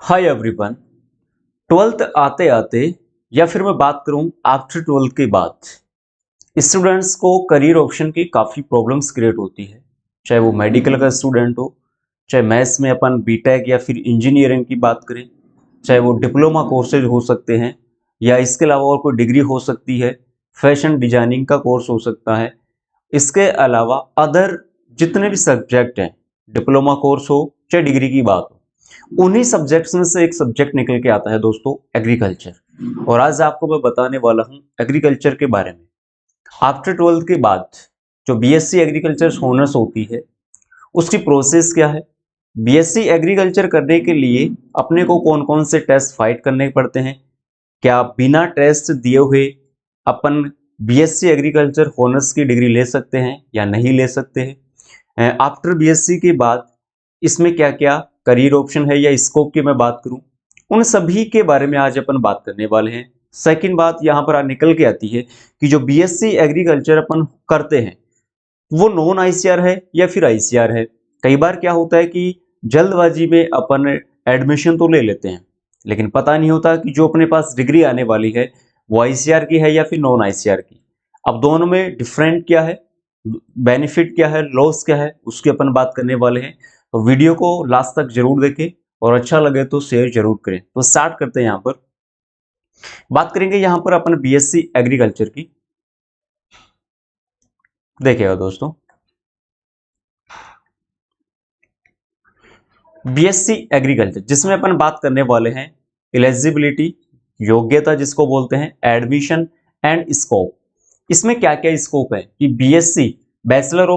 Hi everyone. Twelfth आते आते या फिर मैं बात करूं आफ्टर ट्वेल्थ के बाद स्टूडेंट्स को करियर ऑप्शन की काफ़ी प्रॉब्लम्स क्रिएट होती है। चाहे वो मेडिकल का स्टूडेंट हो, चाहे मैथ्स में अपन बीटेक या फिर इंजीनियरिंग की बात करें, चाहे वो डिप्लोमा कोर्सेज हो सकते हैं या इसके अलावा और कोई डिग्री हो सकती है, फैशन डिजाइनिंग का कोर्स हो सकता है। इसके अलावा अदर जितने भी सब्जेक्ट हैं, डिप्लोमा कोर्स हो चाहे डिग्री की बात हो, उन्हीं सब्जेक्ट्स में से एक सब्जेक्ट निकल के आता है दोस्तों, एग्रीकल्चर। और आज आपको मैं बताने वाला हूं एग्रीकल्चर के बारे में। आफ्टर ट्वेल्थ के बाद जो बीएससी एग्रीकल्चर ऑनर्स होती है उसकी प्रोसेस क्या है, बीएससी एग्रीकल्चर करने के लिए अपने को कौन कौन से टेस्ट फाइट करने पड़ते हैं, क्या बिना टेस्ट दिए हुए अपन बीएससी एग्रीकल्चर ऑनर्स की डिग्री ले सकते हैं या नहीं ले सकते हैं, आफ्टर बीएससी के बाद इसमें क्या क्या करियर ऑप्शन है या स्कोप की मैं बात करूं, उन सभी के बारे में आज अपन बात करने वाले हैं। सेकंड बात यहां पर निकल के आती है कि जो बीएससी एग्रीकल्चर अपन करते हैं वो नॉन आईसीआर है या फिर आईसीआर है। कई बार क्या होता है कि जल्दबाजी में अपन एडमिशन तो ले लेते हैं, लेकिन पता नहीं होता कि जो अपने पास डिग्री आने वाली है वो आईसीआर की है या फिर नॉन आईसीआर की। अब दोनों में डिफरेंट क्या है, बेनिफिट क्या है, लॉस क्या है, उसकी अपन बात करने वाले हैं। तो वीडियो को लास्ट तक जरूर देखें और अच्छा लगे तो शेयर जरूर करें। तो स्टार्ट करते हैं। यहाँ पर बात करेंगे यहाँ पर अपन बीएससी एग्रीकल्चर की। देखिएगा दोस्तों, बीएससी एग्रीकल्चर जिसमें अपन बात करने वाले हैं एलिजिबिलिटी, योग्यता जिसको बोलते हैं, एडमिशन एंड स्कोप। इसमें क्या क्या स्कोप है कि बीएससी बैचलर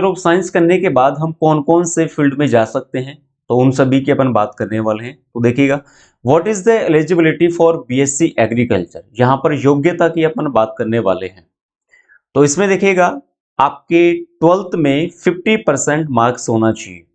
ऑफ साइंस करने के बाद हम कौन कौन से फील्ड में जा सकते हैं, तो उन सभी की अपन बात करने वाले हैं। तो देखिएगा, what is the eligibility for BSc agriculture, यहाँ पर योग्यता की अपन बात करने वाले हैं। तो इसमें देखिएगा, आपके ट्वेल्थ में 50% मार्क्स होना चाहिए।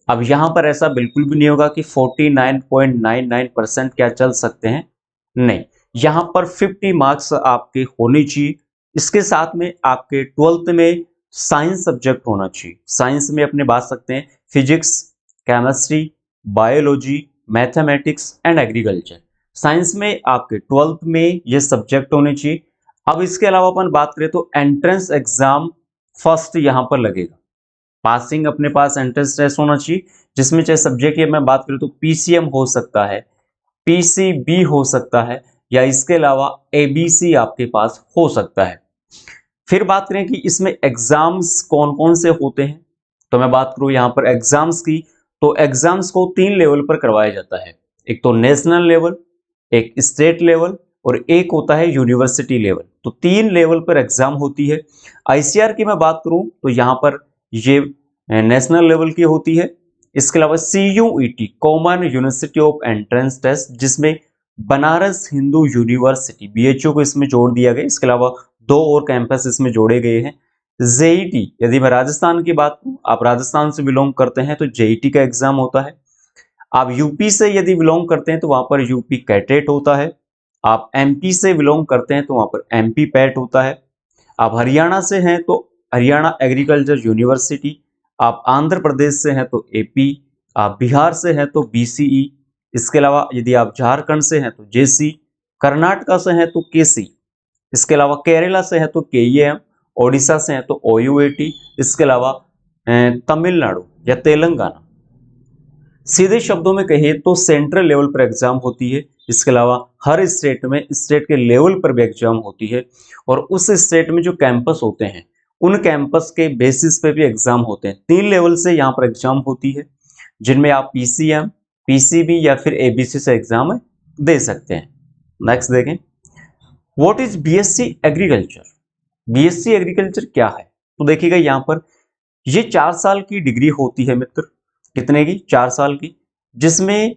अब यहां पर ऐसा बिल्कुल भी नहीं होगा कि 49.99% क्या चल सकते हैं, नहीं, यहां पर 50 मार्क्स आपके होने चाहिए। इसके साथ में आपके ट्वेल्थ में साइंस सब्जेक्ट होना चाहिए। साइंस में अपने बात सकते हैं physics, chemistry, biology, mathematics and agriculture. Science में आपके ट्वेल्थ में ये सब्जेक्ट होने चाहिए। अब इसके अलावा अपन बात करें तो एंट्रेंस एग्जाम फर्स्ट यहां पर लगेगा। पासिंग अपने पास एंट्रेंस टेस्ट होना चाहिए, जिसमें चाहे सब्जेक्ट की मैं बात करूं तो पीसीएम हो सकता है, पीसीबी हो सकता है, या इसके अलावा एबीसी आपके पास हो सकता है। फिर बात करें कि इसमें एग्जाम्स कौन कौन से होते हैं, तो मैं बात करूं यहां पर एग्जाम्स की, तो एग्जाम्स को 3 लेवल पर करवाया जाता है। एक तो नेशनल लेवल, एक स्टेट लेवल और एक होता है यूनिवर्सिटी लेवल। तो 3 लेवल पर एग्जाम होती है। आईसीआर की मैं बात करूं तो यहां पर ये नेशनल लेवल की होती है। इसके अलावा CUET, common university of entrance test, जिसमें बनारस हिंदू यूनिवर्सिटी BHU को इसमें जोड़ दिया गया। इसके अलावा 2 और कैंपस इसमें जोड़े गए हैं। जेईटी, यदि मैं राजस्थान की बात करूं, आप राजस्थान से बिलोंग करते हैं तो जेईटी का एग्जाम होता है। आप यूपी से यदि बिलोंग करते हैं तो वहां पर यूपी कैटेट होता है। आप एमपी से बिलोंग करते हैं तो वहां पर एमपी पैट होता है। आप हरियाणा से हैं तो हरियाणा एग्रीकल्चर यूनिवर्सिटी, आप आंध्र प्रदेश से हैं तो एपी, आप बिहार से हैं तो बीसीई, इसके अलावा यदि आप झारखंड से हैं तो जेसी, कर्नाटका से हैं तो केसी, इसके अलावा केरला से हैं तो केईएम, ओडिशा से हैं तो ओयूएटी, इसके अलावा तमिलनाडु या तेलंगाना। सीधे शब्दों में कहे तो सेंट्रल लेवल पर एग्जाम होती है। इसके अलावा हर स्टेट में स्टेट के लेवल पर भी एग्जाम होती है, और उस स्टेट में जो कैंपस होते हैं उन कैंपस के बेसिस पे भी एग्जाम होते हैं। 3 लेवल से यहाँ पर एग्जाम होती है, जिनमें आप पीसीएम, पीसीबी या फिर एबीसी से एग्जाम दे सकते हैं। नेक्स्ट देखें, what is BSc agriculture. BSc agriculture क्या है, तो देखिएगा यहाँ पर ये 4 साल की डिग्री होती है मित्र। कितने की? 4 साल की। जिसमें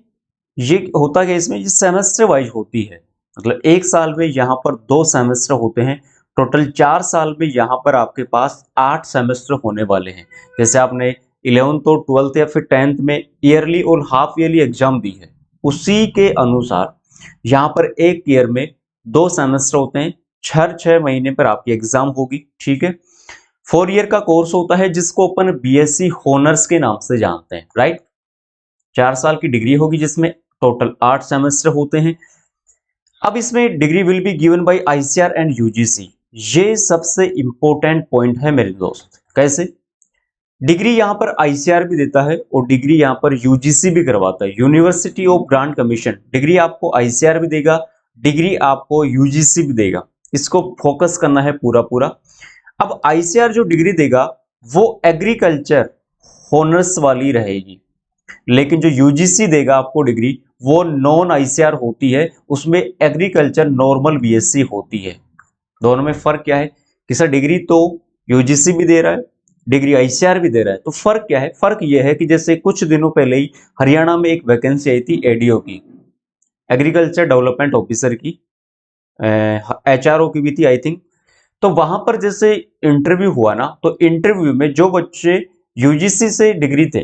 ये होता क्या, इसमें ये सेमेस्टर वाइज होती है। मतलब 1 साल में यहाँ पर 2 सेमेस्टर होते हैं। टोटल 4 साल में यहाँ पर आपके पास 8 सेमेस्टर होने वाले हैं। जैसे आपने 11th और 12th या फिर 10th में ईयरली और हाफ ईयरली एग्जाम दी है, उसी के अनुसार यहाँ पर एक ईयर में 2 सेमेस्टर होते हैं। 6 महीने पर आपकी एग्जाम होगी, ठीक है। 4 ईयर का कोर्स होता है जिसको अपन बीएससी ऑनर्स के नाम से जानते हैं, राइट। 4 साल की डिग्री होगी जिसमें टोटल 8 सेमेस्टर होते हैं। अब इसमें degree will be given by ICR and UGC. ये सबसे इंपॉर्टेंट पॉइंट है मेरे दोस्त। कैसे? डिग्री यहां पर आईसीआर भी देता है और डिग्री यहां पर यूजीसी भी करवाता है, university of grant commission. Degree आपको आईसीआर भी देगा, डिग्री आपको यूजीसी भी देगा। इसको फोकस करना है पूरा पूरा। अब आईसीआर जो डिग्री देगा वो एग्रीकल्चर होनर्स वाली रहेगी, लेकिन जो यूजीसी देगा आपको डिग्री वो नॉन आईसीआर होती है, उसमें एग्रीकल्चर नॉर्मल बीएससी होती है। दोनों में फर्क क्या है कि सर डिग्री तो यूजीसी भी दे रहा है, डिग्री आईसीआर भी दे रहा है, तो फर्क क्या है? फर्क यह है कि जैसे कुछ दिनों पहले ही हरियाणा में एक वैकेंसी आई थी एडीओ की, एग्रीकल्चर डेवलपमेंट ऑफिसर की, एचआरओ की भी थी आई थिंक। तो वहां पर जैसे इंटरव्यू हुआ ना, तो इंटरव्यू में जो बच्चे यूजीसी से डिग्री थे,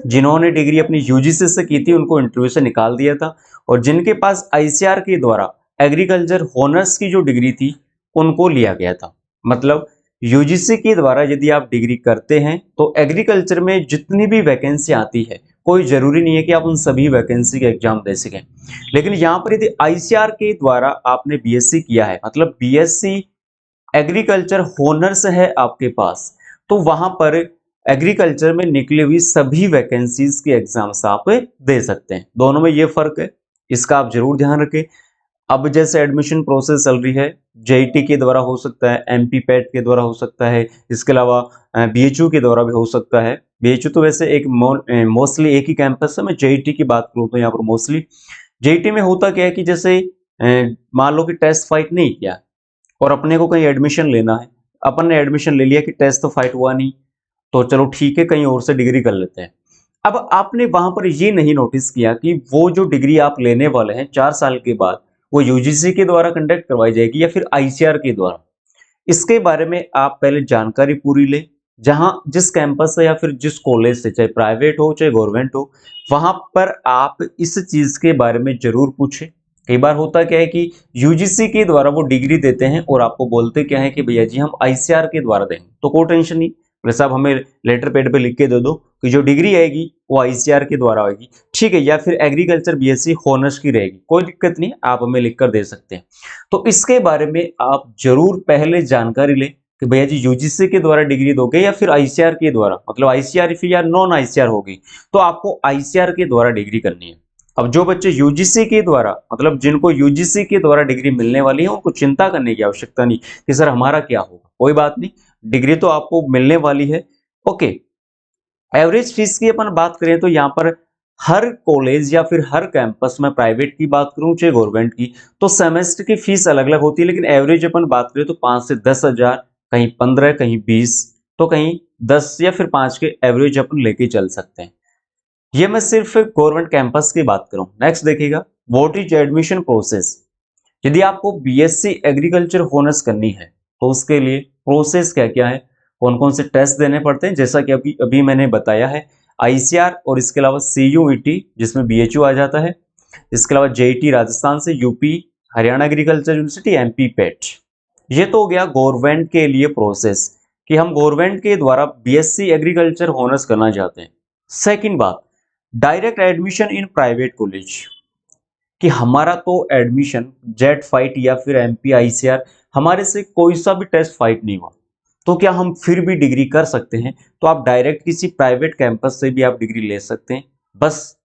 जिन्होंने डिग्री अपनी यूजीसी से की थी, उनको इंटरव्यू से निकाल दिया था, और जिनके पास आईसीआर के द्वारा एग्रीकल्चर होनर्स की जो डिग्री थी उनको लिया गया था। मतलब यूजीसी के द्वारा यदि आप डिग्री करते हैं तो एग्रीकल्चर में जितनी भी वैकेंसी आती है, कोई जरूरी नहीं है कि आप उन सभी वैकेंसी के एग्जाम दे सकें, लेकिन यहाँ पर यदि आईसीआर के द्वारा आपने बीएससी किया है, मतलब बीएससी एग्रीकल्चर होनर्स है आपके पास, तो वहां पर एग्रीकल्चर में निकली हुई सभी वैकेंसीज के एग्जाम्स आप दे सकते हैं। दोनों में ये फर्क है, इसका आप जरूर ध्यान रखें। अब जैसे एडमिशन प्रोसेस चल रही है, जेईटी के द्वारा हो सकता है, एमपी पैट के द्वारा हो सकता है, इसके अलावा बीएचयू के द्वारा भी हो सकता है। बीएचयू तो वैसे एक मोस्टली एक ही कैंपस है, मैं जेईटी की बात करूँ तो यहाँ पर मोस्टली जेईटी में होता क्या है कि जैसे मान लो कि टेस्ट फाइट नहीं किया और अपने को कहीं एडमिशन लेना है, अपन ने एडमिशन ले लिया कि टेस्ट तो फाइट हुआ नहीं, तो चलो ठीक है कहीं और से डिग्री कर लेते हैं। अब आपने वहां पर ये नहीं नोटिस किया कि वो जो डिग्री आप लेने वाले हैं 4 साल के बाद, वो यूजीसी के द्वारा कंडक्ट करवाई जाएगी या फिर आईसीआर के द्वारा। इसके बारे में आप पहले जानकारी पूरी लें। जहां जिस कैंपस से या फिर जिस कॉलेज से, चाहे प्राइवेट हो चाहे गवर्नमेंट हो, वहां पर आप इस चीज के बारे में जरूर पूछें। कई बार होता क्या है कि यूजीसी के द्वारा वो डिग्री देते हैं और आपको बोलते क्या है कि भैया जी हम आईसीआर के द्वारा देंगे, तो कोई टेंशन नहीं, बोले साहब हमें लेटर पैड पे लिख के दे दो कि जो डिग्री आएगी वो आईसीआर के द्वारा आएगी, ठीक है, या फिर एग्रीकल्चर बीएससी होनर्स की रहेगी, कोई दिक्कत नहीं, आप हमें लिखकर दे सकते हैं। तो इसके बारे में आप जरूर पहले जानकारी लें कि भैया जी यूजीसी के द्वारा डिग्री दोगे या फिर आईसीआर के द्वारा, मतलब आईसीआर या नॉन आईसीआर होगी, तो आपको आईसीआर के द्वारा डिग्री करनी है। अब जो बच्चे यूजीसी के द्वारा, मतलब जिनको यूजीसी के द्वारा डिग्री मिलने वाली है, उनको चिंता करने की आवश्यकता नहीं कि सर हमारा क्या होगा, कोई बात नहीं, डिग्री तो आपको मिलने वाली है। ओके, एवरेज फीस की अपन बात करें तो यहाँ पर हर कॉलेज या फिर हर कैंपस में, प्राइवेट की बात करूं चाहे गवर्नमेंट की, तो सेमेस्टर की फीस अलग अलग होती है, लेकिन एवरेज अपन बात करें तो 5 से 10 हजार, कहीं 15, कहीं 20, तो कहीं 10 या फिर 5 के एवरेज अपन लेके चल सकते हैं। ये मैं सिर्फ गवर्नमेंट कैंपस की बात करूं। नेक्स्ट देखिएगा, व्हाट इज एडमिशन प्रोसेस। यदि आपको बीएससी एग्रीकल्चर होनर्स करनी है तो उसके लिए प्रोसेस क्या क्या है, कौन कौन से टेस्ट देने पड़ते हैं, जैसा कि अभी अभी मैंने बताया है, आईसीआर और इसके अलावा सीयूईटी जिसमें बीएचयू आ जाता है, इसके अलावा जेईटी राजस्थान से, UP Haryana agriculture university, MP PET. ये तो हो गया गवर्नमेंट के लिए प्रोसेस कि हम गवर्नमेंट के द्वारा बीएससी एग्रीकल्चर होनर्स करना चाहते हैं। सेकंड बात, direct admission in private college, कि हमारा तो एडमिशन जेट फाइट या फिर एमपी आईसीआर, हमारे से कोई सा भी टेस्ट फाइट नहीं हुआ, तो क्या हम फिर भी डिग्री कर सकते हैं? तो आप डायरेक्ट किसी प्राइवेट कैंपस से भी आप डिग्री ले सकते हैं। बस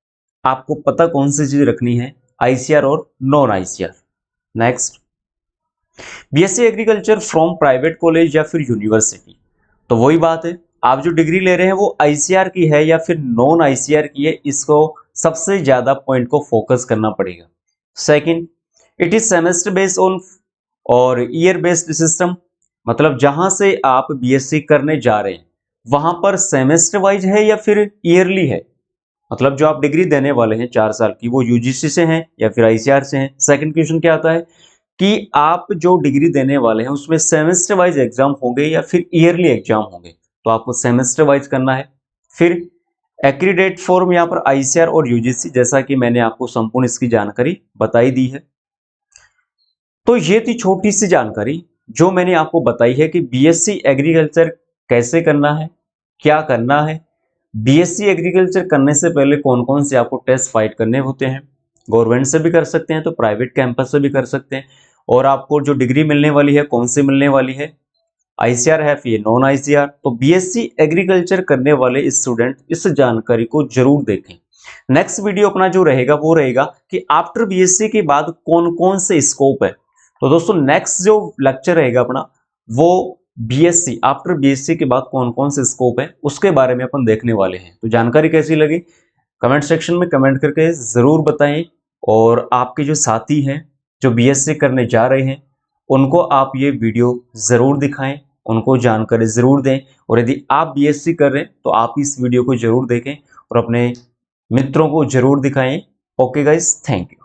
आपको पता कौन सी चीज रखनी है, आईसीआर और non ICR. Next, BSc agriculture from private college या फिर यूनिवर्सिटी, तो वही बात है, आप जो डिग्री ले रहे हैं वो आईसीआर की है या फिर नॉन आईसीआर की है, इसको सबसे ज्यादा पॉइंट को फोकस करना पड़ेगा। Second, it is semester based on और ईयर बेस्ड सिस्टम, मतलब जहां से आप बीएससी करने जा रहे हैं वहां पर सेमेस्टर वाइज है या फिर ईयरली है, मतलब जो आप डिग्री देने वाले हैं 4 साल की वो यूजीसी से हैं या फिर आईसीआर से हैं। सेकंड क्वेश्चन क्या आता है कि आप जो डिग्री देने वाले हैं उसमें सेमेस्टर वाइज एग्जाम होंगे या फिर ईयरली एग्जाम होंगे, तो आपको सेमेस्टर वाइज करना है। फिर एक्रीडेट फॉर्म यहाँ पर आईसीआर और यूजीसी, जैसा कि मैंने आपको संपूर्ण इसकी जानकारी बताई दी है। तो ये थी छोटी सी जानकारी जो मैंने आपको बताई है कि बीएससी एग्रीकल्चर कैसे करना है, क्या करना है, बीएससी एग्रीकल्चर करने से पहले कौन कौन से आपको टेस्ट फाइट करने होते हैं, गवर्नमेंट से भी कर सकते हैं तो प्राइवेट कैंपस से भी कर सकते हैं, और आपको जो डिग्री मिलने वाली है कौन सी मिलने वाली है, आईसीआर है फिर नॉन आईसीआर। तो बीएससी एग्रीकल्चर करने वाले स्टूडेंट इस जानकारी को जरूर देखें। नेक्स्ट वीडियो अपना जो रहेगा वो रहेगा कि आफ्टर बीएससी के बाद कौन कौन से स्कोप है। तो दोस्तों नेक्स्ट जो लेक्चर रहेगा अपना वो बीएससी, आफ्टर बीएससी के बाद कौन कौन से स्कोप है उसके बारे में अपन देखने वाले हैं। तो जानकारी कैसी लगी कमेंट सेक्शन में कमेंट करके जरूर बताएं, और आपके जो साथी हैं जो बीएससी करने जा रहे हैं उनको आप ये वीडियो जरूर दिखाएं, उनको जानकारी जरूर दें, और यदि आप बीएससी कर रहे हैं तो आप इस वीडियो को जरूर देखें और अपने मित्रों को जरूर दिखाएं। Okay guys, thank you.